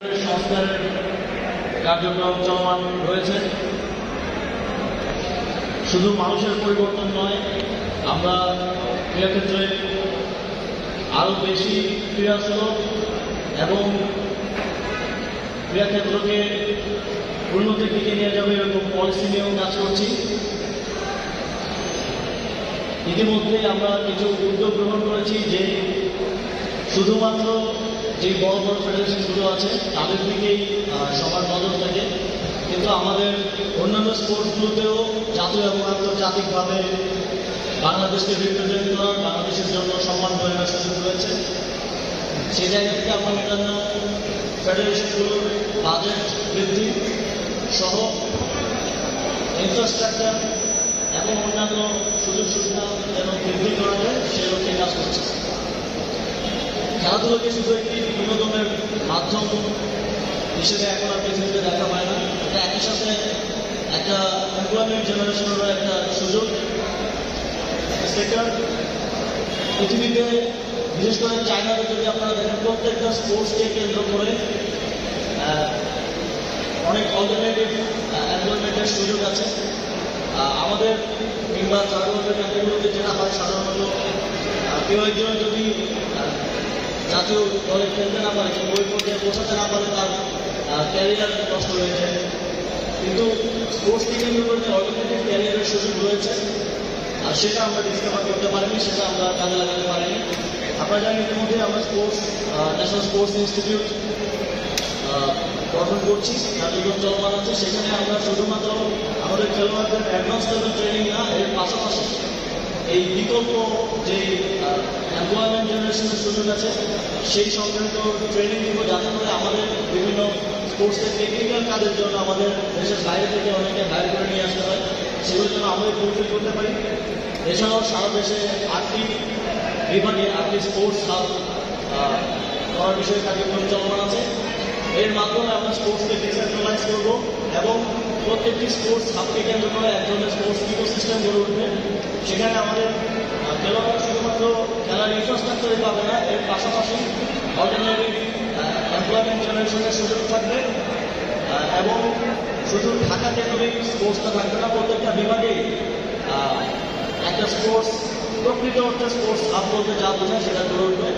সংস্কারের কার্যক্রম চলমান রয়েছে। শুধু মানুষের পরিবর্তন নয়, আমরা ক্রীড়াক্ষেত্রে আরো বেশি ক্রীড়াস্রোত এবং ক্রীড়াক্ষেত্রকে উন্নতির দিকে নিয়ে যাবে এরকম পলিসি নিয়েও কাজ করছি। ইতিমধ্যে আমরা কিছু উদ্যোগ গ্রহণ করেছি যে শুধুমাত্র যে বড় বড় ফেডারেশনগুলো আছে তাদের দিকেই সবার নজর থাকে, কিন্তু আমাদের অন্যান্য স্পোর্টসগুলোতেও জাতীয় এবং আন্তর্জাতিকভাবে বাংলাদেশকে রিপ্রেজেন্ট করার, বাংলাদেশের জন্য সম্মান ধরে নেওয়ার সুযোগ রয়েছে। সেই জায়গা থেকে আমরা অন্যান্য ফেডারেশনগুলোর বাজেট বৃদ্ধি সহ ইনফ্রাস্ট্রাকচার এবং অন্যান্য সুযোগ সুবিধা যেন বৃদ্ধি করা যায় সে লক্ষ্যে কাজ করছে। খেলাধুলাকে শুধু একটি বিনোদনের মাধ্যম হিসেবে এখন আর পৃথিবীতে দেখা পায় না, এটা একই সাথে একটা এমপ্লয়মেন্ট জেনারেশনেরও একটা সুযোগ। সেক্টর পৃথিবীতে বিশেষ করে চায়নাতে যদি আপনারা দেখেন, প্রত্যেকটা স্পোর্টসকে কেন্দ্র করে অনেক অল্টারনেটিভ এমপ্লয়মেন্টের সুযোগ আছে। আমাদের কিংবা চারুকলার কান্ট্রিগুলোতে যেটা হয়, সাধারণত কেউ একজন যদি জাতীয় দলে খেলতে না পারে, ওই পর্যায়ে পৌঁছাতে না পারে, তার ক্যারিয়ার নষ্ট হয়ে যায়। কিন্তু স্পোর্টসকে কেন্দ্র করে যে অল্টারনেটিভ ক্যারিয়ারের সুযোগ রয়েছে, আর সেটা আমরা ডিসকভার করতে পারিনি, সেটা আমরা কাজে লাগাতে পারিনি। আপনারা জানেন ইতিমধ্যে আমরা ন্যাশনাল স্পোর্টস ইনস্টিটিউট গঠন করছি, কার্যক্রম চলমান আছে। সেখানে আমরা শুধুমাত্র আমাদের খেলোয়াড়দের অ্যাডভান্স লেভেল ট্রেনিং না, এর পাশাপাশি এই বিকল্প যে এমপ্লয়মেন্ট জেনারেশনের সুযোগ আছে সেই সংক্রান্ত ট্রেনিং দিব, যাতে করে আমাদের বিভিন্ন স্পোর্টসের টেকনিক্যাল কাজের জন্য আমাদের দেশের বাইরে থেকে অনেকে হায়ার করে নিয়ে আসতে হয়, সেগুলোর জন্য আমরা ফুলফিল করতে পারি। এছাড়াও সারা দেশে 8টি বিভাগে 8টি স্পোর্টস হাব করার বিষয়ে কার্যক্রম চলমান আছে। এর মাধ্যমে আমরা স্পোর্টসকে ডিসেন্ট্রালাইজ করবো এবং প্রত্যেকটি স্পোর্টস হাবকে কেন্দ্র করে এক ধরনের স্পোর্টস ইকোসিস্টেম গড়ে উঠবে। সেখানে আমাদের খেলোয়াড়রা শুধুমাত্র খেলার ইনফ্রাস্ট্রাকচারই পাবে না, এর পাশাপাশি অল্টারনেটিভ এমপ্লয়মেন্ট জেনারেশনের সুযোগ থাকবে এবং শুধু ঢাকা কেন্দ্রিক স্পোর্টসটা থাকবে না, প্রত্যেকটা বিভাগেই একটা স্পোর্টস, প্রকৃত অর্থে স্পোর্টস হাব বলতে যা বোঝায় সেটা গড়ে উঠবে।